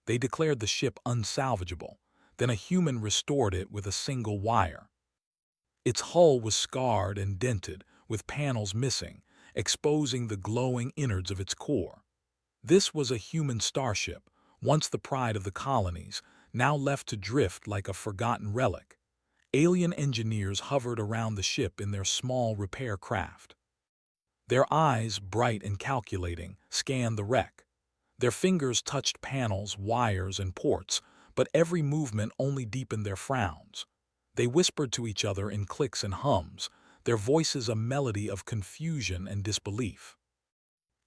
They declared the ship unsalvageable. Then a human restored it with a single wire. Its hull was scarred and dented, with panels missing, exposing the glowing innards of its core. This was a human starship, once the pride of the colonies, now left to drift like a forgotten relic. Alien engineers hovered around the ship in their small repair craft. Their eyes, bright and calculating, scanned the wreck. Their fingers touched panels, wires, and ports, but every movement only deepened their frowns. They whispered to each other in clicks and hums, their voices a melody of confusion and disbelief.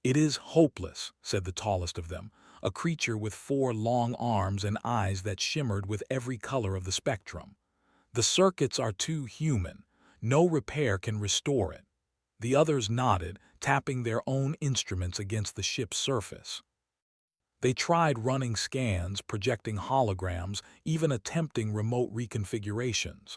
"It is hopeless," said the tallest of them, a creature with 4 long arms and eyes that shimmered with every color of the spectrum. "The circuits are too human. No repair can restore it." The others nodded, tapping their own instruments against the ship's surface. They tried running scans, projecting holograms, even attempting remote reconfigurations.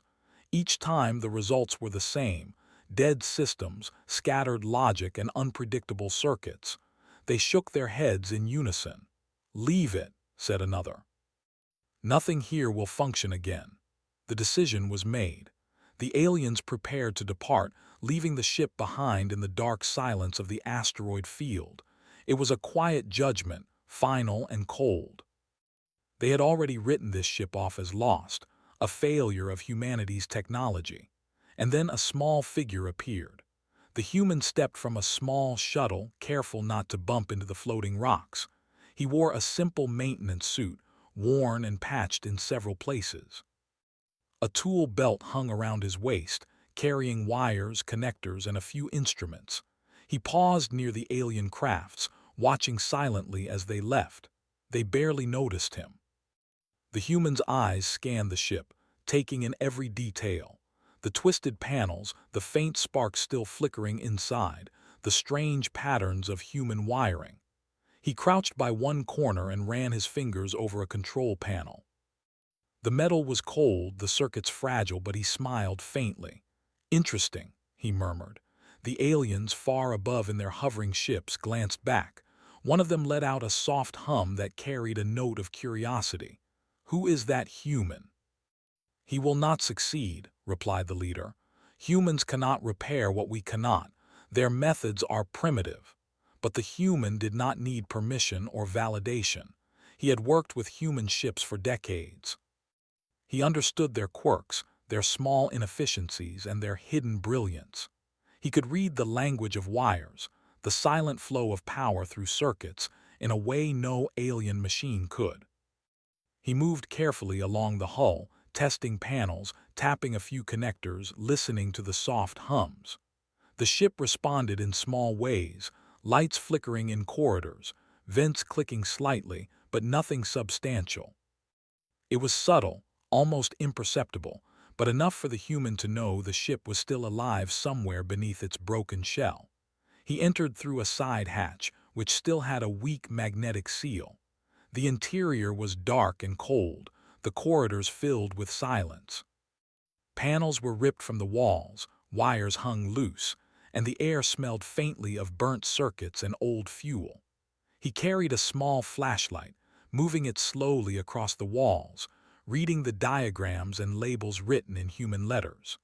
Each time the results were the same: dead systems, scattered logic, and unpredictable circuits. They shook their heads in unison. "Leave it," said another. "Nothing here will function again." The decision was made. The aliens prepared to depart, leaving the ship behind in the dark silence of the asteroid field. It was a quiet judgment, final and cold. They had already written this ship off as lost, a failure of humanity's technology. And then a small figure appeared. The human stepped from a small shuttle, careful not to bump into the floating rocks. He wore a simple maintenance suit, worn and patched in several places. A tool belt hung around his waist, carrying wires, connectors, and a few instruments. He paused near the alien crafts, watching silently as they left. They barely noticed him. The human's eyes scanned the ship, taking in every detail. The twisted panels, the faint sparks still flickering inside, the strange patterns of human wiring. He crouched by one corner and ran his fingers over a control panel. The metal was cold, the circuits fragile, but he smiled faintly. "Interesting," he murmured. The aliens, far above in their hovering ships, glanced back. One of them let out a soft hum that carried a note of curiosity. "Who is that human?" "He will not succeed," replied the leader. "Humans cannot repair what we cannot. Their methods are primitive." But the human did not need permission or validation. He had worked with human ships for decades. He understood their quirks, their small inefficiencies, and their hidden brilliance. He could read the language of wires, the silent flow of power through circuits, in a way no alien machine could. He moved carefully along the hull, testing panels, tapping a few connectors, listening to the soft hums. The ship responded in small ways, lights flickering in corridors, vents clicking slightly, but nothing substantial. It was subtle, almost imperceptible, but enough for the human to know the ship was still alive somewhere beneath its broken shell. He entered through a side hatch, which still had a weak magnetic seal. The interior was dark and cold, the corridors filled with silence. Panels were ripped from the walls, wires hung loose, and the air smelled faintly of burnt circuits and old fuel. He carried a small flashlight, moving it slowly across the walls, reading the diagrams and labels written in human letters.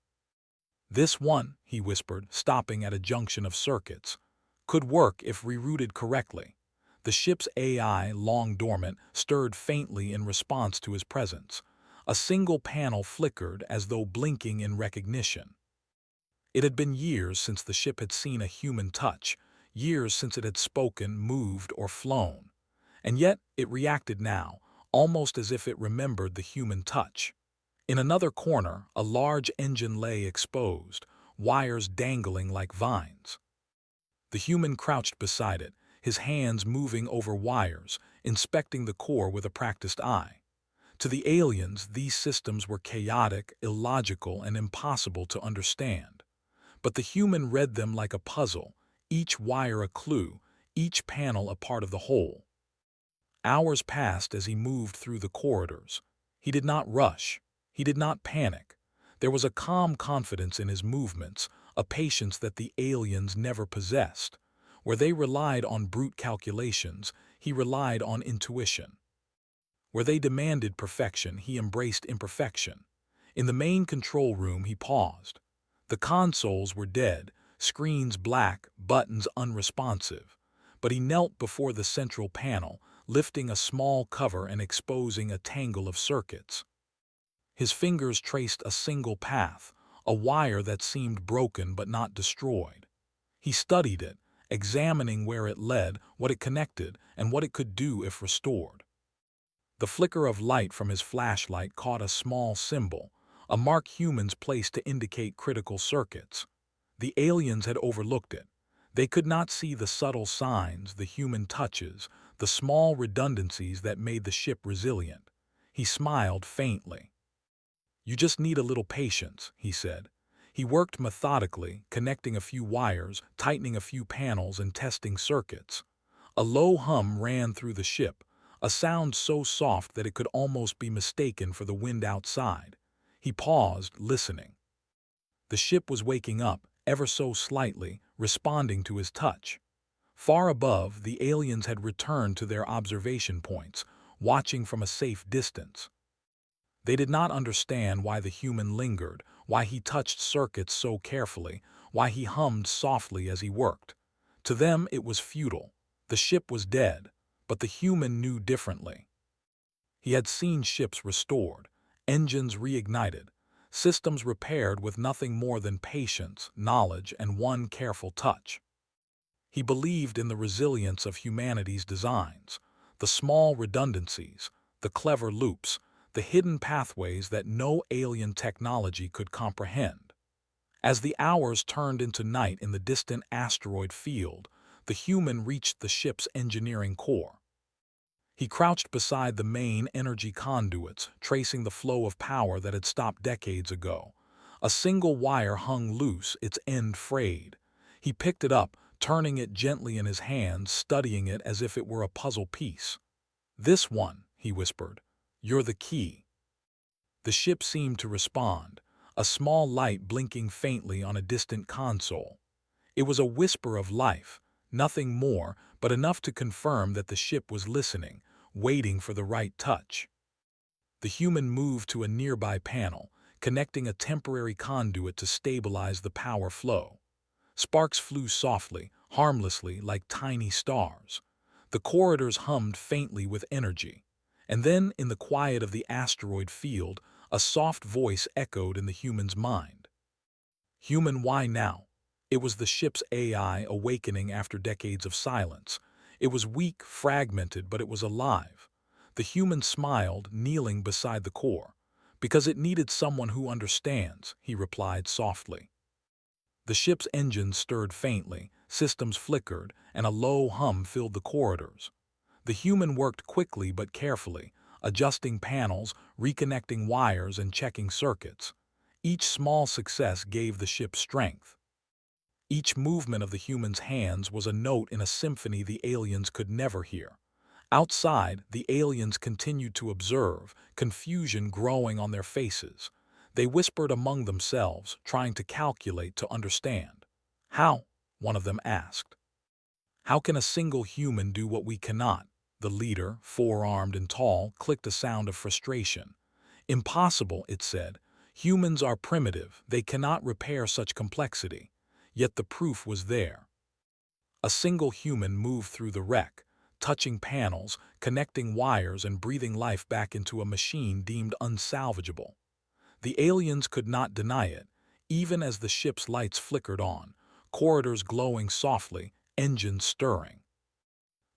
"This one," he whispered, stopping at a junction of circuits, "could work if rerouted correctly." The ship's AI, long dormant, stirred faintly in response to his presence. A single panel flickered as though blinking in recognition. It had been years since the ship had seen a human touch, years since it had spoken, moved, or flown. And yet it reacted now, almost as if it remembered the human touch. In another corner, a large engine lay exposed, wires dangling like vines. The human crouched beside it, his hands moving over wires, inspecting the core with a practiced eye. To the aliens, these systems were chaotic, illogical, and impossible to understand. But the human read them like a puzzle, each wire a clue, each panel a part of the whole. Hours passed as he moved through the corridors. He did not rush. He did not panic. There was a calm confidence in his movements, a patience that the aliens never possessed. Where they relied on brute calculations, he relied on intuition. Where they demanded perfection, he embraced imperfection. In the main control room, he paused. The consoles were dead, screens black, buttons unresponsive. But he knelt before the central panel, lifting a small cover and exposing a tangle of circuits. His fingers traced a single path, a wire that seemed broken but not destroyed. He studied it, examining where it led, what it connected, and what it could do if restored. The flicker of light from his flashlight caught a small symbol, a mark humans placed to indicate critical circuits. The aliens had overlooked it. They could not see the subtle signs, the human touches, the small redundancies that made the ship resilient. He smiled faintly. "You just need a little patience," he said. He worked methodically, connecting a few wires, tightening a few panels, and testing circuits. A low hum ran through the ship, a sound so soft that it could almost be mistaken for the wind outside. He paused, listening. The ship was waking up, ever so slightly, responding to his touch. Far above, the aliens had returned to their observation points, watching from a safe distance. They did not understand why the human lingered, why he touched circuits so carefully, why he hummed softly as he worked. To them it was futile. The ship was dead, but the human knew differently. He had seen ships restored, engines reignited, systems repaired with nothing more than patience, knowledge, and one careful touch. He believed in the resilience of humanity's designs, the small redundancies, the clever loops, the hidden pathways that no alien technology could comprehend. As the hours turned into night in the distant asteroid field, the human reached the ship's engineering core. He crouched beside the main energy conduits, tracing the flow of power that had stopped decades ago. A single wire hung loose, its end frayed. He picked it up, turning it gently in his hands, studying it as if it were a puzzle piece. "This one," he whispered. "You're the key." The ship seemed to respond, a small light blinking faintly on a distant console. It was a whisper of life, nothing more, but enough to confirm that the ship was listening, waiting for the right touch. The human moved to a nearby panel, connecting a temporary conduit to stabilize the power flow. Sparks flew softly, harmlessly, like tiny stars. The corridors hummed faintly with energy. And then, in the quiet of the asteroid field, a soft voice echoed in the human's mind. "Human, why now?" It was the ship's AI awakening after decades of silence. It was weak, fragmented, but it was alive. The human smiled, kneeling beside the core. "Because it needed someone who understands," he replied softly. The ship's engines stirred faintly, systems flickered, and a low hum filled the corridors. The human worked quickly but carefully, adjusting panels, reconnecting wires, and checking circuits. Each small success gave the ship strength. Each movement of the human's hands was a note in a symphony the aliens could never hear. Outside, the aliens continued to observe, confusion growing on their faces. They whispered among themselves, trying to calculate, to understand. "How?" one of them asked. "How can a single human do what we cannot?" The leader, four-armed and tall, clicked a sound of frustration. "Impossible," it said. "Humans are primitive, they cannot repair such complexity." Yet the proof was there. A single human moved through the wreck, touching panels, connecting wires, and breathing life back into a machine deemed unsalvageable. The aliens could not deny it, even as the ship's lights flickered on, corridors glowing softly, engines stirring.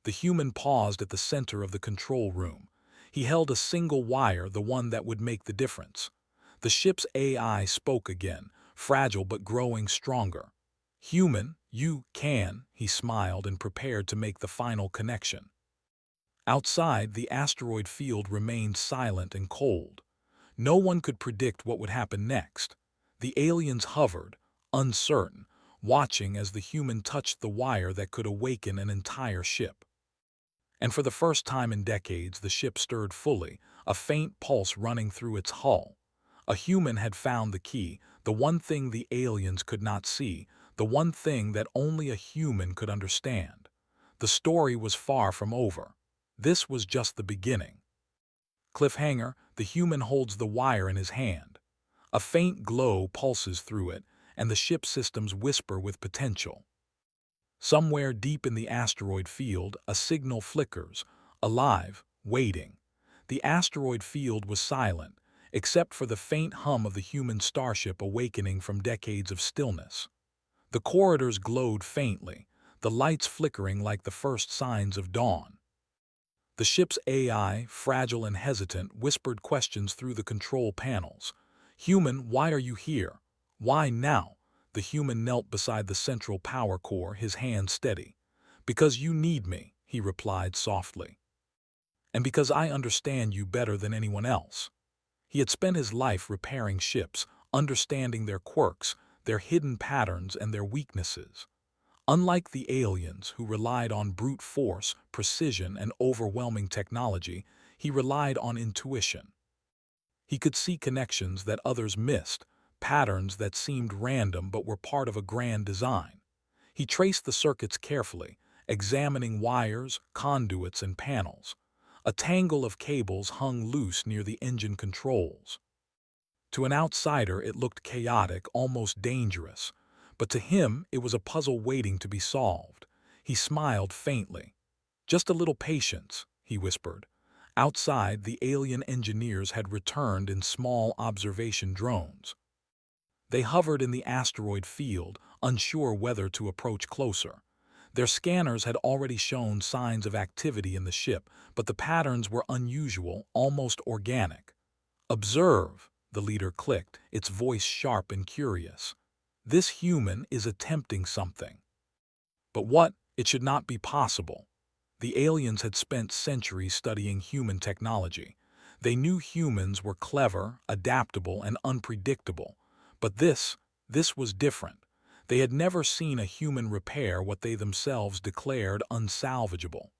The human paused at the center of the control room. He held a single wire, the one that would make the difference. The ship's AI spoke again, fragile but growing stronger. "Human, you can," he smiled and prepared to make the final connection. Outside, the asteroid field remained silent and cold. No one could predict what would happen next. The aliens hovered, uncertain, watching as the human touched the wire that could awaken an entire ship. And for the first time in decades, the ship stirred fully, a faint pulse running through its hull. A human had found the key, the one thing the aliens could not see, the one thing that only a human could understand. The story was far from over. This was just the beginning. Cliffhanger, the human holds the wire in his hand. A faint glow pulses through it, and the ship systems whisper with potential. Somewhere deep in the asteroid field, a signal flickers, alive, waiting. The asteroid field was silent, except for the faint hum of the human starship awakening from decades of stillness. The corridors glowed faintly, the lights flickering like the first signs of dawn. The ship's AI, fragile and hesitant, whispered questions through the control panels. "Human, why are you here? Why now?" The human knelt beside the central power core, his hand steady. "Because you need me," he replied softly. "And because I understand you better than anyone else." He had spent his life repairing ships, understanding their quirks, their hidden patterns, and their weaknesses. Unlike the aliens, who relied on brute force, precision, and overwhelming technology, he relied on intuition. He could see connections that others missed, patterns that seemed random but were part of a grand design. He traced the circuits carefully, examining wires, conduits, and panels. A tangle of cables hung loose near the engine controls. To an outsider, it looked chaotic, almost dangerous. But to him, it was a puzzle waiting to be solved. He smiled faintly. "Just a little patience," he whispered. Outside, the alien engineers had returned in small observation drones. They hovered in the asteroid field, unsure whether to approach closer. Their scanners had already shown signs of activity in the ship, but the patterns were unusual, almost organic. "Observe," the leader clicked, its voice sharp and curious. "This human is attempting something." But what? It should not be possible. The aliens had spent centuries studying human technology. They knew humans were clever, adaptable, and unpredictable. But this was different. They had never seen a human repair what they themselves declared unsalvageable.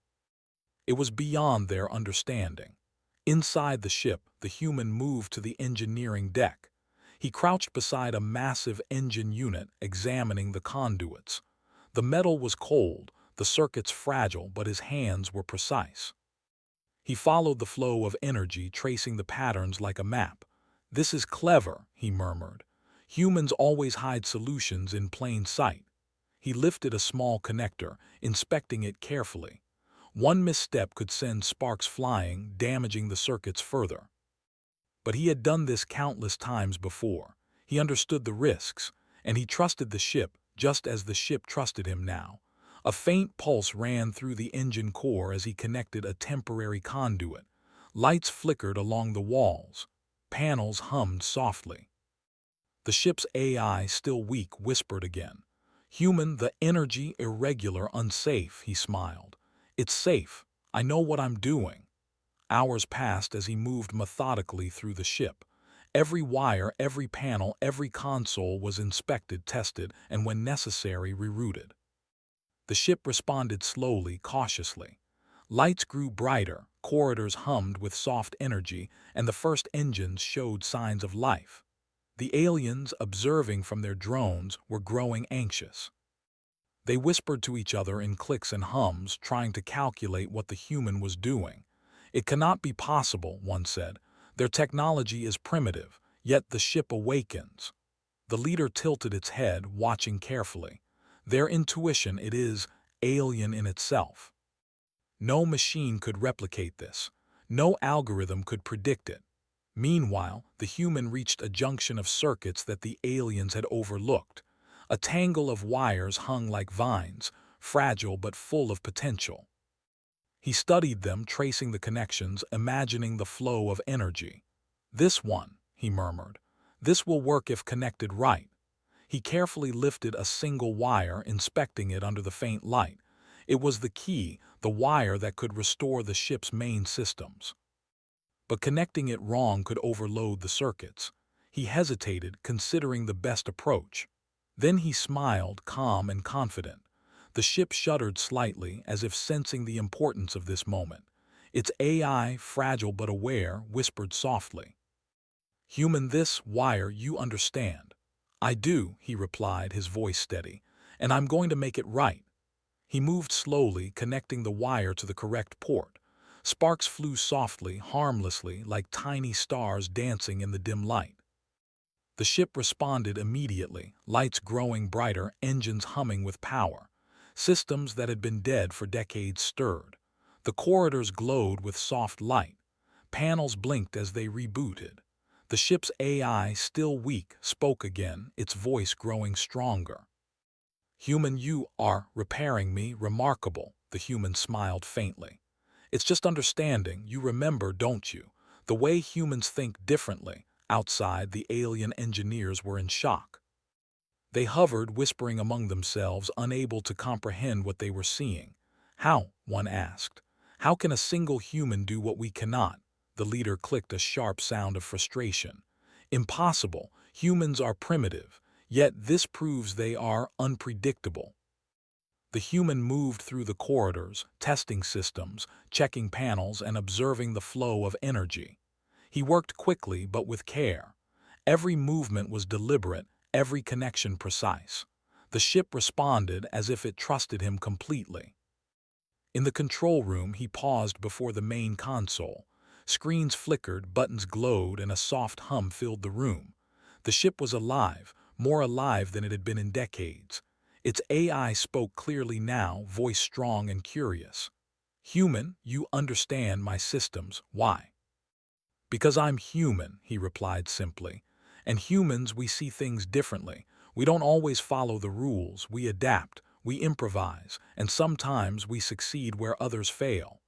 It was beyond their understanding. Inside the ship, the human moved to the engineering deck. He crouched beside a massive engine unit, examining the conduits. The metal was cold, the circuits fragile, but his hands were precise. He followed the flow of energy, tracing the patterns like a map. "This is clever," he murmured. "Humans always hide solutions in plain sight." He lifted a small connector, inspecting it carefully. One misstep could send sparks flying, damaging the circuits further. But he had done this countless times before. He understood the risks, and he trusted the ship just as the ship trusted him now. A faint pulse ran through the engine core as he connected a temporary conduit. Lights flickered along the walls. Panels hummed softly. The ship's AI, still weak, whispered again. "Human, the energy, irregular, unsafe," he smiled. "It's safe. I know what I'm doing." Hours passed as he moved methodically through the ship. Every wire, every panel, every console was inspected, tested, and when necessary, rerouted. The ship responded slowly, cautiously. Lights grew brighter, corridors hummed with soft energy, and the first engines showed signs of life. The aliens, observing from their drones, were growing anxious. They whispered to each other in clicks and hums, trying to calculate what the human was doing. "It cannot be possible," one said. "Their technology is primitive, yet the ship awakens." The leader tilted its head, watching carefully. "Their intuition, it is alien in itself. No machine could replicate this. No algorithm could predict it." Meanwhile, the human reached a junction of circuits that the aliens had overlooked. A tangle of wires hung like vines, fragile but full of potential. He studied them, tracing the connections, imagining the flow of energy. "This one," he murmured. "This will work if connected right." He carefully lifted a single wire, inspecting it under the faint light. It was the key, the wire that could restore the ship's main systems. But connecting it wrong could overload the circuits. He hesitated, considering the best approach. Then he smiled, calm and confident. The ship shuddered slightly, as if sensing the importance of this moment. Its AI, fragile but aware, whispered softly. "Human, this wire, you understand." "I do," he replied, his voice steady. "And I'm going to make it right." He moved slowly, connecting the wire to the correct port. Sparks flew softly, harmlessly, like tiny stars dancing in the dim light. The ship responded immediately, lights growing brighter, engines humming with power. Systems that had been dead for decades stirred. The corridors glowed with soft light. Panels blinked as they rebooted. The ship's AI, still weak, spoke again, its voice growing stronger. "Human, you are repairing me, remarkable," the human smiled faintly. "It's just understanding, you remember, don't you? The way humans think differently." Outside, the alien engineers were in shock. They hovered, whispering among themselves, unable to comprehend what they were seeing. "How?" one asked. "How can a single human do what we cannot?" The leader clicked a sharp sound of frustration. "Impossible. Humans are primitive. Yet this proves they are unpredictable." The human moved through the corridors, testing systems, checking panels, and observing the flow of energy. He worked quickly but with care. Every movement was deliberate, every connection precise. The ship responded as if it trusted him completely. In the control room, he paused before the main console. Screens flickered, buttons glowed, and a soft hum filled the room. The ship was alive, more alive than it had been in decades. Its AI spoke clearly now, voice strong and curious. "Human, you understand my systems. Why?" "Because I'm human," he replied simply. "And humans, we see things differently. We don't always follow the rules. We adapt, we improvise, and sometimes we succeed where others fail."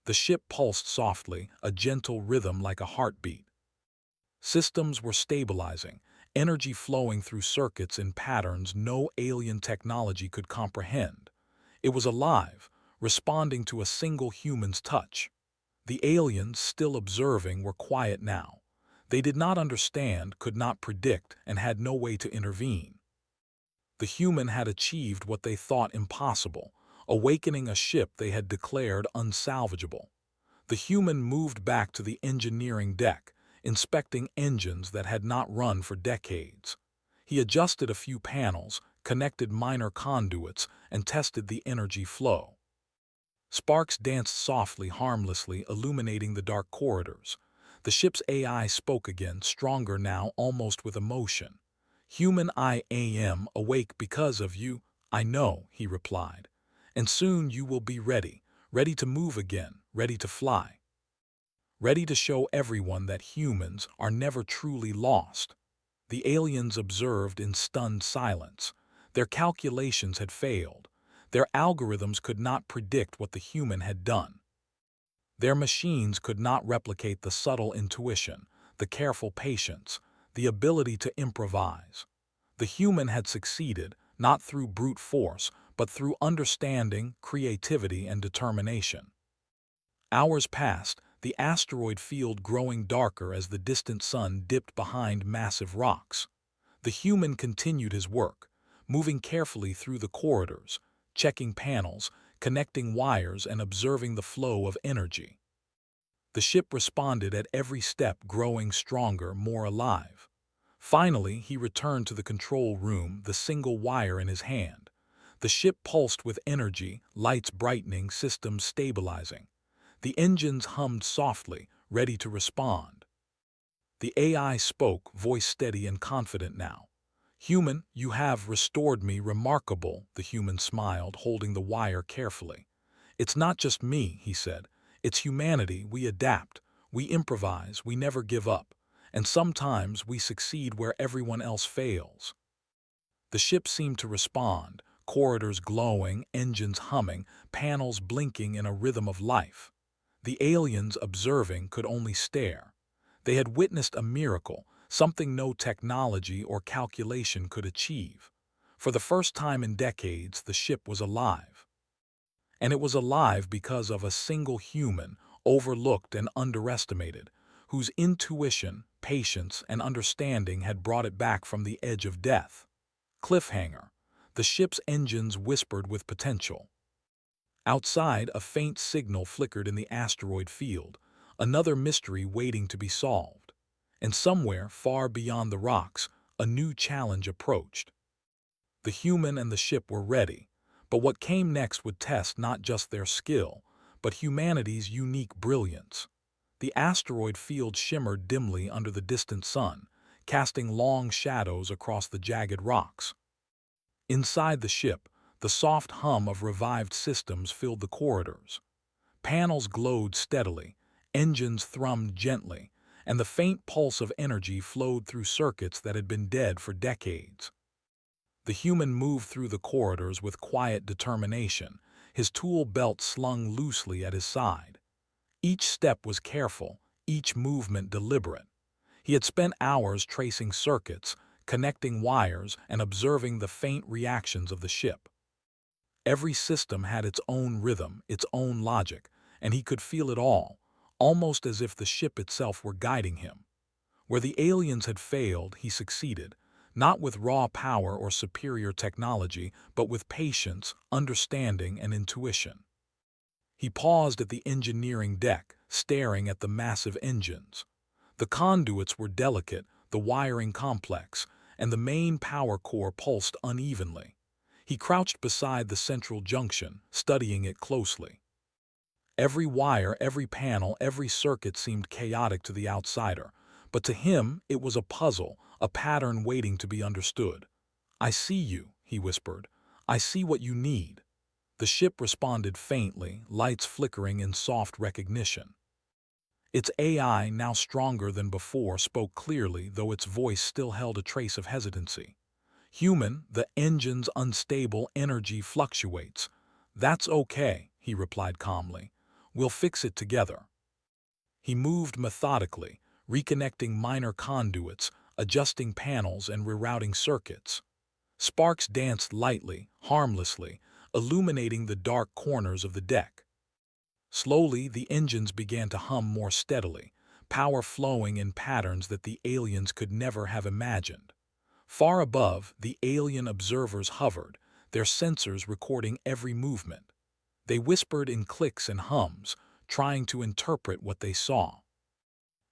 The ship pulsed softly, a gentle rhythm like a heartbeat. Systems were stabilizing, energy flowing through circuits in patterns no alien technology could comprehend. It was alive, responding to a single human's touch. The aliens, still observing, were quiet now. They did not understand, could not predict, and had no way to intervene. The human had achieved what they thought impossible, awakening a ship they had declared unsalvageable. The human moved back to the engineering deck, inspecting engines that had not run for decades. He adjusted a few panels, connected minor conduits, and tested the energy flow. Sparks danced softly, harmlessly, illuminating the dark corridors. The ship's AI spoke again, stronger now, almost with emotion. "Human, I am awake because of you." "I know," he replied. "And soon you will be ready, ready to move again, ready to fly. Ready to show everyone that humans are never truly lost." The aliens observed in stunned silence. Their calculations had failed. Their algorithms could not predict what the human had done. Their machines could not replicate the subtle intuition, the careful patience, the ability to improvise. The human had succeeded, not through brute force, but through understanding, creativity, and determination. Hours passed, the asteroid field growing darker as the distant sun dipped behind massive rocks. The human continued his work, moving carefully through the corridors, checking panels, connecting wires, and observing the flow of energy. The ship responded at every step, growing stronger, more alive. Finally, he returned to the control room, the single wire in his hand. The ship pulsed with energy, lights brightening, systems stabilizing. The engines hummed softly, ready to respond. The AI spoke, voice steady and confident now. "Human, you have restored me, remarkable." The human smiled, holding the wire carefully. "It's not just me," he said. "It's humanity. We adapt, we improvise, we never give up. And sometimes we succeed where everyone else fails." The ship seemed to respond, corridors glowing, engines humming, panels blinking in a rhythm of life. The aliens, observing, could only stare. They had witnessed a miracle, something no technology or calculation could achieve. For the first time in decades, the ship was alive. And it was alive because of a single human, overlooked and underestimated, whose intuition, patience, and understanding had brought it back from the edge of death. Cliffhanger. The ship's engines whispered with potential. Outside, a faint signal flickered in the asteroid field, another mystery waiting to be solved. And somewhere, far beyond the rocks, a new challenge approached. The human and the ship were ready, but what came next would test not just their skill, but humanity's unique brilliance. The asteroid field shimmered dimly under the distant sun, casting long shadows across the jagged rocks. Inside the ship, the soft hum of revived systems filled the corridors. Panels glowed steadily, engines thrummed gently, and the faint pulse of energy flowed through circuits that had been dead for decades. The human moved through the corridors with quiet determination, his tool belt slung loosely at his side. Each step was careful, each movement deliberate. He had spent hours tracing circuits, connecting wires, and observing the faint reactions of the ship. Every system had its own rhythm, its own logic, and he could feel it all, almost as if the ship itself were guiding him. Where the aliens had failed, he succeeded, not with raw power or superior technology, but with patience, understanding, and intuition. He paused at the engineering deck, staring at the massive engines. The conduits were delicate, the wiring complex, and the main power core pulsed unevenly. He crouched beside the central junction, studying it closely. Every wire, every panel, every circuit seemed chaotic to the outsider, but to him it was a puzzle, a pattern waiting to be understood. "I see you," he whispered. "I see what you need." The ship responded faintly, lights flickering in soft recognition. Its AI, now stronger than before, spoke clearly, though its voice still held a trace of hesitancy. "Human, the engine's unstable energy fluctuates." "That's okay," he replied calmly. "We'll fix it together." He moved methodically, reconnecting minor conduits, adjusting panels, and rerouting circuits. Sparks danced lightly, harmlessly, illuminating the dark corners of the deck. Slowly, the engines began to hum more steadily, power flowing in patterns that the aliens could never have imagined. Far above, the alien observers hovered, their sensors recording every movement. They whispered in clicks and hums, trying to interpret what they saw.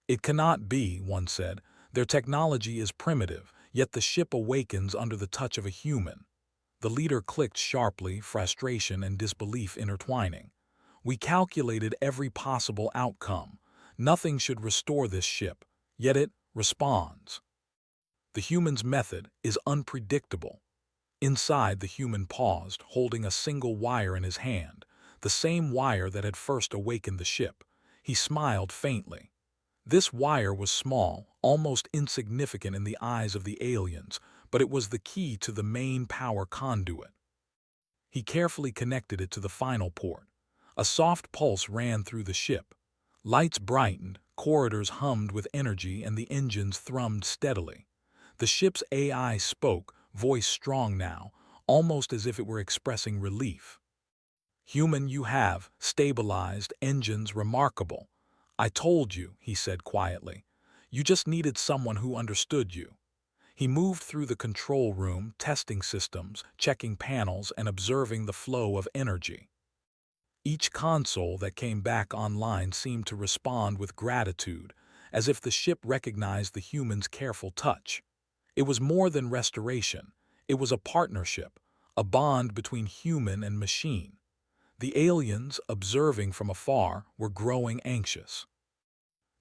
"It cannot be," one said. "Their technology is primitive, yet the ship awakens under the touch of a human." The leader clicked sharply, frustration and disbelief intertwining. "We calculated every possible outcome. Nothing should restore this ship, yet it responds. The human's method is unpredictable." Inside, the human paused, holding a single wire in his hand, the same wire that had first awakened the ship. He smiled faintly. This wire was small, almost insignificant in the eyes of the aliens, but it was the key to the main power conduit. He carefully connected it to the final port. A soft pulse ran through the ship. Lights brightened, corridors hummed with energy, and the engines thrummed steadily. The ship's AI spoke, voice strong now, almost as if it were expressing relief. "Human, you have stabilized engines remarkable. I told you," he said quietly. "You just needed someone who understood you." He moved through the control room, testing systems, checking panels, and observing the flow of energy. Each console that came back online seemed to respond with gratitude, as if the ship recognized the human's careful touch. It was more than restoration. It was a partnership, a bond between human and machine. The aliens, observing from afar, were growing anxious.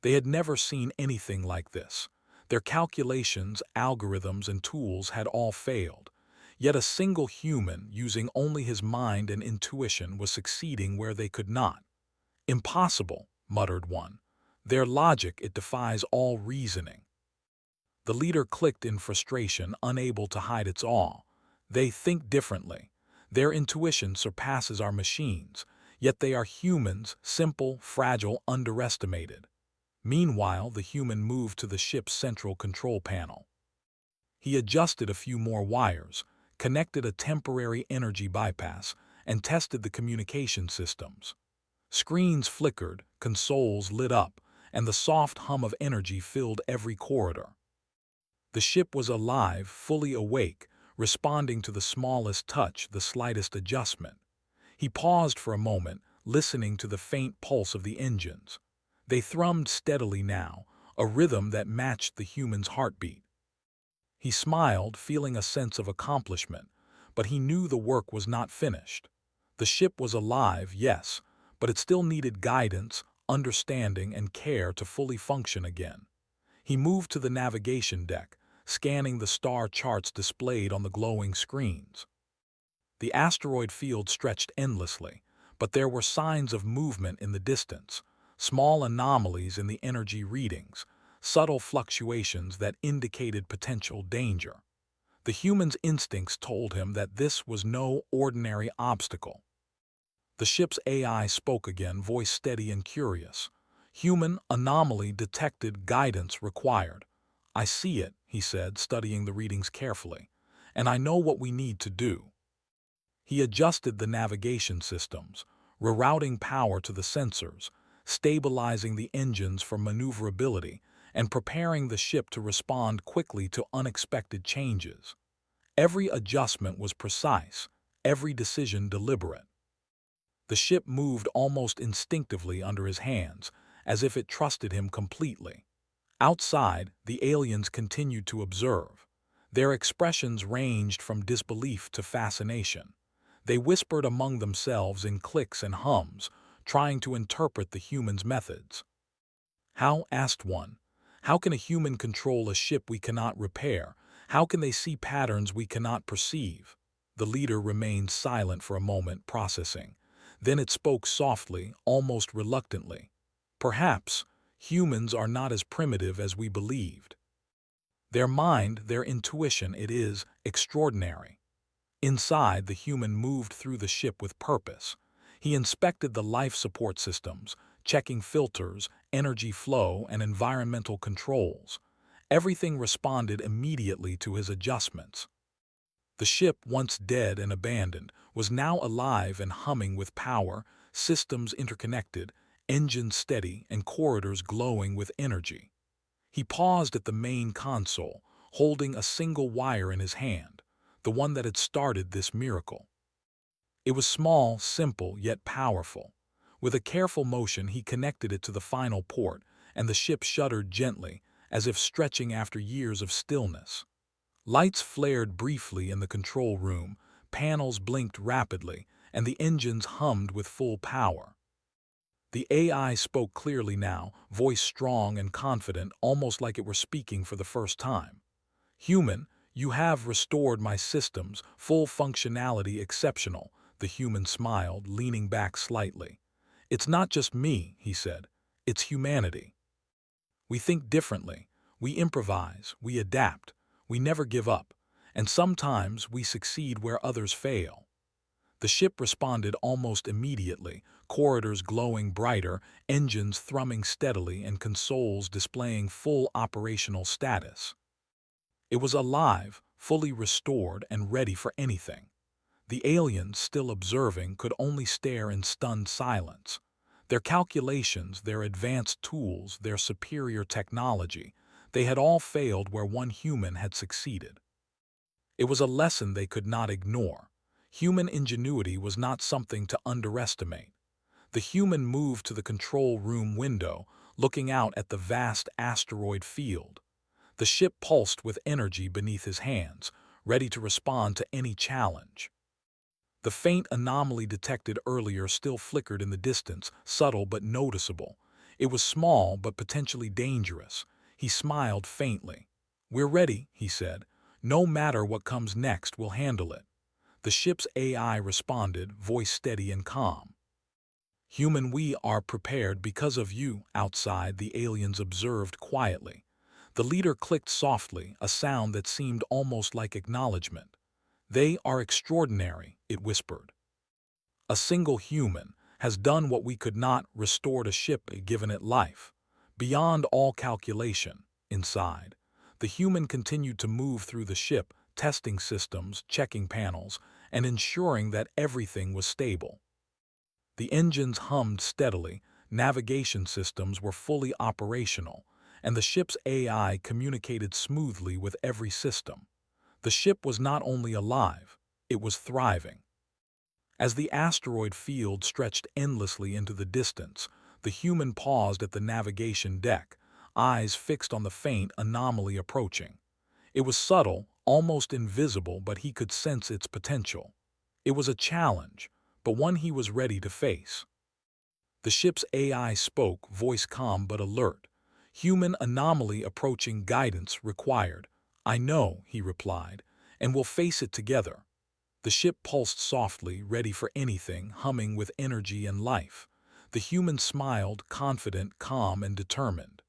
They had never seen anything like this. Their calculations, algorithms, and tools had all failed. Yet a single human, using only his mind and intuition, was succeeding where they could not. "Impossible," muttered one. "Their logic, it defies all reasoning." The leader clicked in frustration, unable to hide its awe. "They think differently. Their intuition surpasses our machines, yet they are humans, simple, fragile, underestimated." Meanwhile, the human moved to the ship's central control panel. He adjusted a few more wires, connected a temporary energy bypass, and tested the communication systems. Screens flickered, consoles lit up, and the soft hum of energy filled every corridor. The ship was alive, fully awake, responding to the smallest touch, the slightest adjustment. He paused for a moment, listening to the faint pulse of the engines. They thrummed steadily now, a rhythm that matched the human's heartbeat. He smiled, feeling a sense of accomplishment, but he knew the work was not finished. The ship was alive, yes, but it still needed guidance, understanding, and care to fully function again. He moved to the navigation deck, scanning the star charts displayed on the glowing screens. The asteroid field stretched endlessly, but there were signs of movement in the distance, small anomalies in the energy readings, subtle fluctuations that indicated potential danger. The human's instincts told him that this was no ordinary obstacle. The ship's AI spoke again, voice steady and curious. Human anomaly detected, guidance required. I see it, he said, studying the readings carefully, and I know what we need to do. He adjusted the navigation systems, rerouting power to the sensors, stabilizing the engines for maneuverability, and preparing the ship to respond quickly to unexpected changes. Every adjustment was precise, every decision deliberate. The ship moved almost instinctively under his hands, as if it trusted him completely. Outside, the aliens continued to observe. Their expressions ranged from disbelief to fascination. They whispered among themselves in clicks and hums, trying to interpret the human's methods. How, asked one, how can a human control a ship we cannot repair? How can they see patterns we cannot perceive? The leader remained silent for a moment, processing. Then it spoke softly, almost reluctantly. Perhaps humans are not as primitive as we believed. Their mind, their intuition, it is extraordinary. Inside, the human moved through the ship with purpose. He inspected the life support systems, checking filters, energy flow, and environmental controls. Everything responded immediately to his adjustments. The ship, once dead and abandoned, was now alive and humming with power, systems interconnected, engines steady, and corridors glowing with energy. He paused at the main console, holding a single wire in his hand, the one that had started this miracle. It was small, simple, yet powerful. With a careful motion, he connected it to the final port, and the ship shuddered gently, as if stretching after years of stillness. Lights flared briefly in the control room, panels blinked rapidly, and the engines hummed with full power. The AI spoke clearly now, voice strong and confident, almost like it were speaking for the first time. Human, you have restored my systems, full functionality exceptional, the human smiled, leaning back slightly. It's not just me, he said, it's humanity. We think differently, we improvise, we adapt, we never give up, and sometimes we succeed where others fail. The ship responded almost immediately, corridors glowing brighter, engines thrumming steadily, and consoles displaying full operational status. It was alive, fully restored, and ready for anything. The aliens, still observing, could only stare in stunned silence. Their calculations, their advanced tools, their superior technology, they had all failed where one human had succeeded. It was a lesson they could not ignore. Human ingenuity was not something to underestimate. The human moved to the control room window, looking out at the vast asteroid field. The ship pulsed with energy beneath his hands, ready to respond to any challenge. The faint anomaly detected earlier still flickered in the distance, subtle but noticeable. It was small but potentially dangerous. He smiled faintly. "We're ready," he said. "No matter what comes next, we'll handle it." The ship's AI responded, voice steady and calm. "Human, we are prepared because of you." Outside, the aliens observed quietly. The leader clicked softly, a sound that seemed almost like acknowledgement. "They are extraordinary," it whispered. "A single human has done what we could not, restored a ship, given it life. Beyond all calculation." Inside, the human continued to move through the ship, testing systems, checking panels, and ensuring that everything was stable. The engines hummed steadily, navigation systems were fully operational, and the ship's AI communicated smoothly with every system. The ship was not only alive, it was thriving. As the asteroid field stretched endlessly into the distance, the human paused at the navigation deck, eyes fixed on the faint anomaly approaching. It was subtle, almost invisible, but he could sense its potential. It was a challenge, but one he was ready to face. The ship's AI spoke, voice calm but alert. Human anomaly approaching, guidance required. I know, he replied, and we'll face it together. The ship pulsed softly, ready for anything, humming with energy and life. The human smiled, confident, calm, and determined.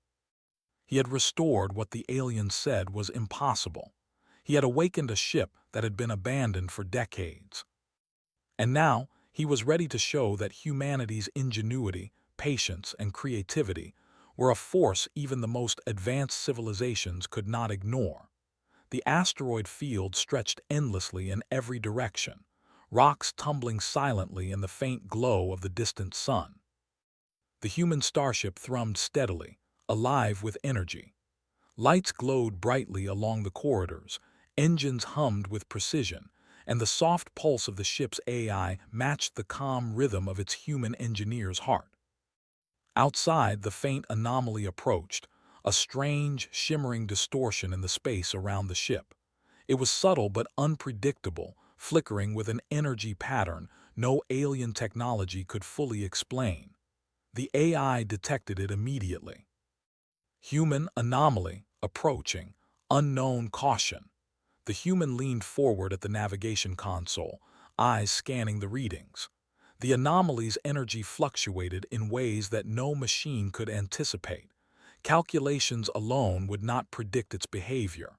He had restored what the alien said was impossible. He had awakened a ship that had been abandoned for decades. And now, he was ready to show that humanity's ingenuity, patience, and creativity were a force even the most advanced civilizations could not ignore. The asteroid field stretched endlessly in every direction, rocks tumbling silently in the faint glow of the distant sun. The human starship thrummed steadily, alive with energy. Lights glowed brightly along the corridors, engines hummed with precision, and the soft pulse of the ship's AI matched the calm rhythm of its human engineer's heart. Outside, the faint anomaly approached, a strange, shimmering distortion in the space around the ship. It was subtle but unpredictable, flickering with an energy pattern no alien technology could fully explain. The AI detected it immediately. Human anomaly, approaching, unknown caution. The human leaned forward at the navigation console, eyes scanning the readings. The anomaly's energy fluctuated in ways that no machine could anticipate. Calculations alone would not predict its behavior.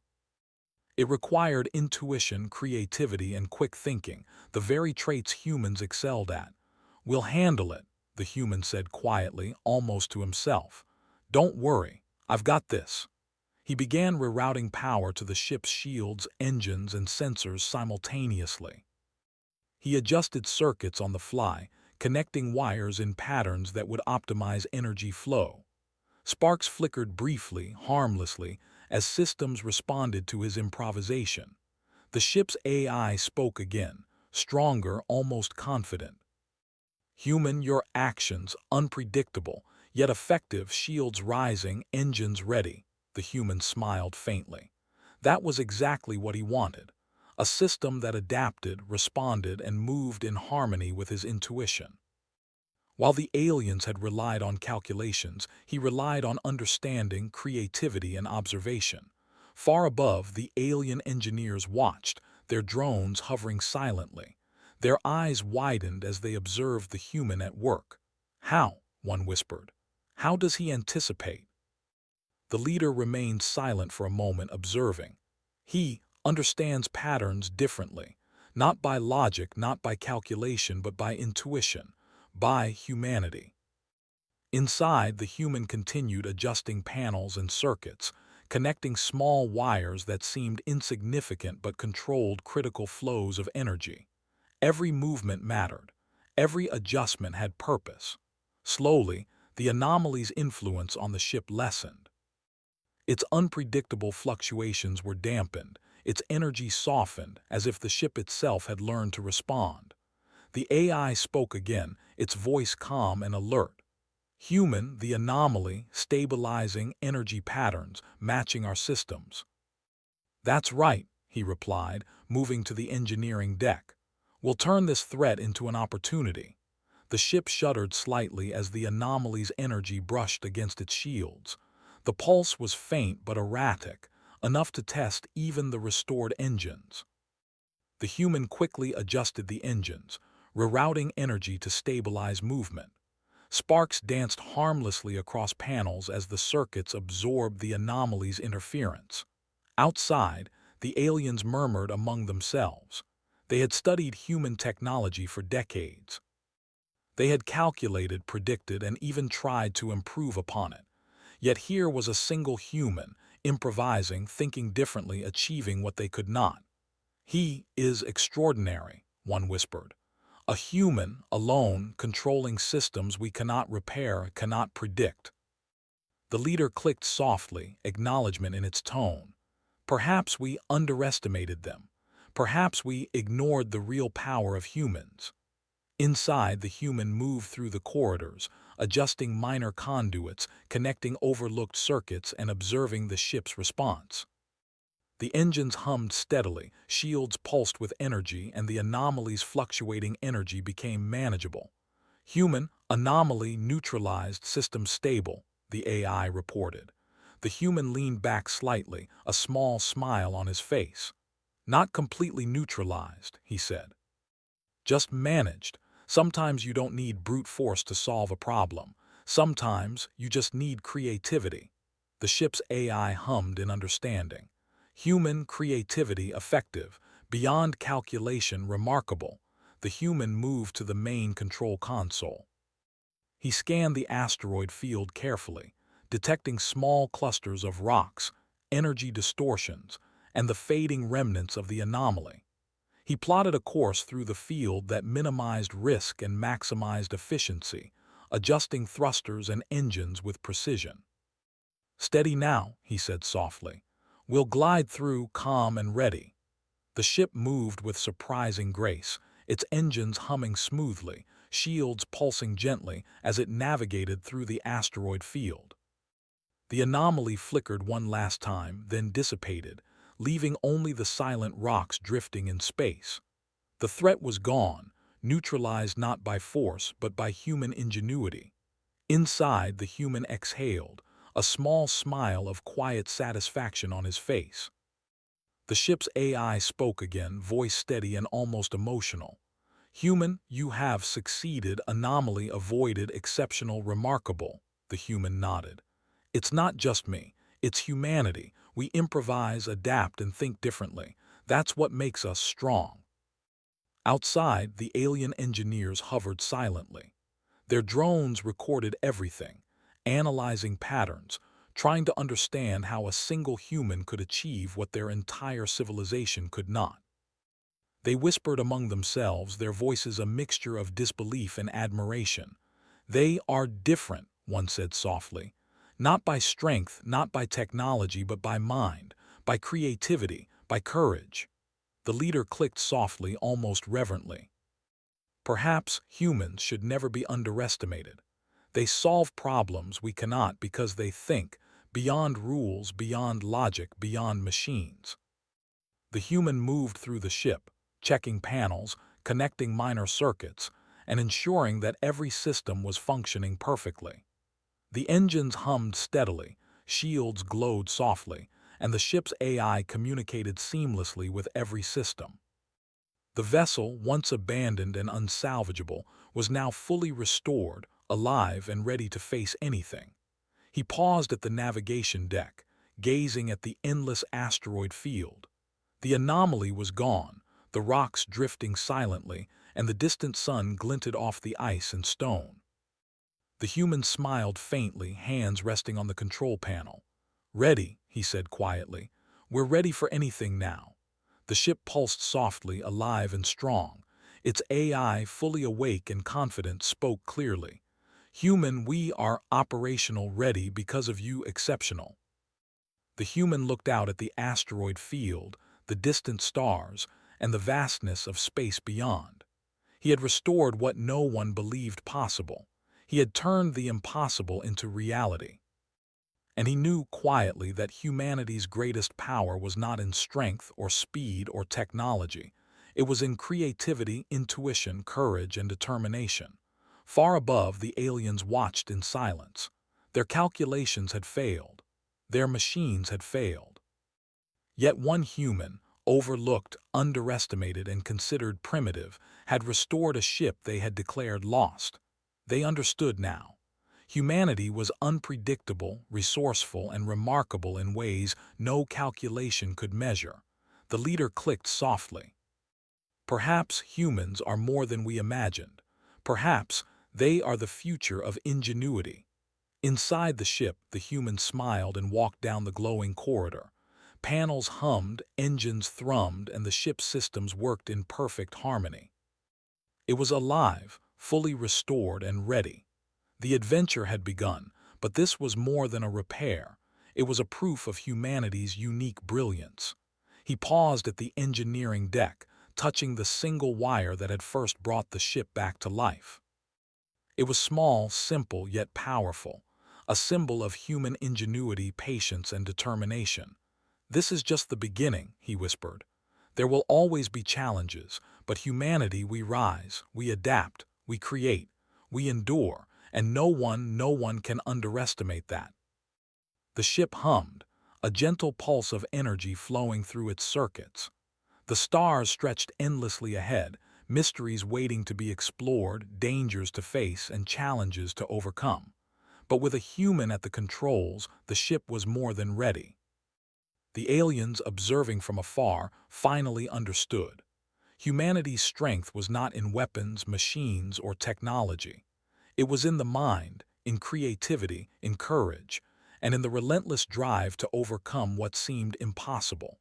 It required intuition, creativity, and quick thinking, the very traits humans excelled at. "We'll handle it," the human said quietly, almost to himself. "Don't worry, I've got this." He began rerouting power to the ship's shields, engines, and sensors simultaneously. He adjusted circuits on the fly, connecting wires in patterns that would optimize energy flow. Sparks flickered briefly, harmlessly, as systems responded to his improvisation. The ship's AI spoke again, stronger, almost confident. "Human, your actions, unpredictable, yet effective, shields rising, engines ready." The human smiled faintly. That was exactly what he wanted. A system that adapted, responded, and moved in harmony with his intuition. While the aliens had relied on calculations, he relied on understanding, creativity, and observation. Far above, the alien engineers watched, their drones hovering silently. Their eyes widened as they observed the human at work. "How?" one whispered. "How does he anticipate?" The leader remained silent for a moment, observing. "He understands patterns differently, not by logic, not by calculation, but by intuition, by humanity." Inside, the human continued adjusting panels and circuits, connecting small wires that seemed insignificant but controlled critical flows of energy. Every movement mattered. Every adjustment had purpose. Slowly, the anomaly's influence on the ship lessened. Its unpredictable fluctuations were dampened, its energy softened, as if the ship itself had learned to respond. The AI spoke again, its voice calm and alert. "Human, the anomaly, stabilizing energy patterns, matching our systems." "That's right," he replied, moving to the engineering deck. "We'll turn this threat into an opportunity." The ship shuddered slightly as the anomaly's energy brushed against its shields. The pulse was faint but erratic, enough to test even the restored engines. The human quickly adjusted the engines, rerouting energy to stabilize movement. Sparks danced harmlessly across panels as the circuits absorbed the anomaly's interference. Outside, the aliens murmured among themselves. They had studied human technology for decades. They had calculated, predicted, and even tried to improve upon it. Yet here was a single human, improvising, thinking differently, achieving what they could not. "He is extraordinary," one whispered. "A human, alone, controlling systems we cannot repair, cannot predict." The leader clicked softly, acknowledgement in its tone. "Perhaps we underestimated them. Perhaps we ignored the real power of humans." Inside, the human moved through the corridors, adjusting minor conduits, connecting overlooked circuits, and observing the ship's response. The engines hummed steadily, shields pulsed with energy, and the anomaly's fluctuating energy became manageable. Human, anomaly neutralized, system stable, the AI reported. The human leaned back slightly, a small smile on his face. Not completely neutralized, he said. Just managed. Sometimes you don't need brute force to solve a problem. Sometimes you just need creativity. The ship's AI hummed in understanding. Human creativity effective, beyond calculation remarkable. The human moved to the main control console. He scanned the asteroid field carefully, detecting small clusters of rocks, energy distortions, and the fading remnants of the anomaly. He plotted a course through the field that minimized risk and maximized efficiency, adjusting thrusters and engines with precision. "Steady now," he said softly. "We'll glide through calm and ready." The ship moved with surprising grace, its engines humming smoothly, shields pulsing gently as it navigated through the asteroid field. The anomaly flickered one last time, then dissipated, leaving only the silent rocks drifting in space. The threat was gone, neutralized not by force but by human ingenuity. Inside, the human exhaled, a small smile of quiet satisfaction on his face. The ship's AI spoke again, voice steady and almost emotional. "Human, you have succeeded, anomaly avoided, exceptional, remarkable." The human nodded. "It's not just me, it's humanity. We improvise, adapt, and think differently. That's what makes us strong." Outside, the alien engineers hovered silently. Their drones recorded everything, analyzing patterns, trying to understand how a single human could achieve what their entire civilization could not. They whispered among themselves, their voices a mixture of disbelief and admiration. "They are different," one said softly. "Not by strength, not by technology, but by mind, by creativity, by courage." The leader clicked softly, almost reverently. "Perhaps humans should never be underestimated. They solve problems we cannot because they think, beyond rules, beyond logic, beyond machines." The human moved through the ship, checking panels, connecting minor circuits, and ensuring that every system was functioning perfectly. The engines hummed steadily, shields glowed softly, and the ship's AI communicated seamlessly with every system. The vessel, once abandoned and unsalvageable, was now fully restored, alive and ready to face anything. He paused at the navigation deck, gazing at the endless asteroid field. The anomaly was gone, the rocks drifting silently, and the distant sun glinted off the ice and stone. The human smiled faintly, hands resting on the control panel. "Ready," he said quietly. "We're ready for anything now." The ship pulsed softly, alive and strong. Its AI, fully awake and confident, spoke clearly. "Human, we are operational, ready because of you, exceptional." The human looked out at the asteroid field, the distant stars, and the vastness of space beyond. He had restored what no one believed possible. He had turned the impossible into reality. And he knew quietly that humanity's greatest power was not in strength or speed or technology. It was in creativity, intuition, courage, and determination. Far above, the aliens watched in silence. Their calculations had failed. Their machines had failed. Yet one human, overlooked, underestimated, and considered primitive, had restored a ship they had declared lost. They understood now. Humanity was unpredictable, resourceful, and remarkable in ways no calculation could measure. The leader clicked softly. "Perhaps humans are more than we imagined. Perhaps they are the future of ingenuity." Inside the ship, the human smiled and walked down the glowing corridor. Panels hummed, engines thrummed, and the ship's systems worked in perfect harmony. It was alive, fully restored, and ready. The adventure had begun, but this was more than a repair. It was a proof of humanity's unique brilliance. He paused at the engineering deck, touching the single wire that had first brought the ship back to life. It was small, simple, yet powerful, a symbol of human ingenuity, patience, and determination. "This is just the beginning," he whispered. "There will always be challenges, but humanity, we rise, we adapt, we create. We endure, and no one can underestimate that. The ship hummed, a gentle pulse of energy flowing through its circuits. The stars stretched endlessly ahead, mysteries waiting to be explored, dangers to face, and challenges to overcome. But with a human at the controls, the ship was more than ready. The aliens, observing from afar, finally understood. Humanity's strength was not in weapons, machines, or technology. It was in the mind, in creativity, in courage, and in the relentless drive to overcome what seemed impossible.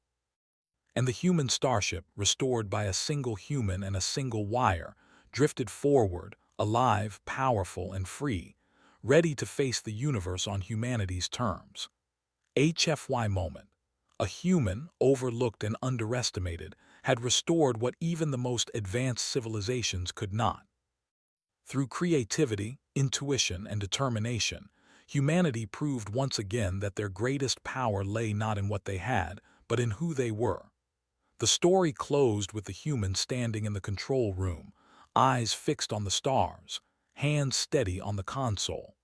And the human starship, restored by a single human and a single wire, drifted forward, alive, powerful, and free, ready to face the universe on humanity's terms. HFY moment. A human, overlooked and underestimated, had restored what even the most advanced civilizations could not. Through creativity, intuition, and determination, humanity proved once again that their greatest power lay not in what they had, but in who they were. The story closed with the human standing in the control room, eyes fixed on the stars, hands steady on the console.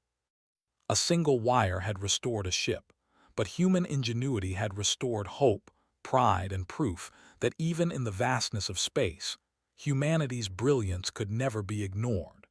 A single wire had restored a ship, but human ingenuity had restored hope, pride, and proof that even in the vastness of space, humanity's brilliance could never be ignored.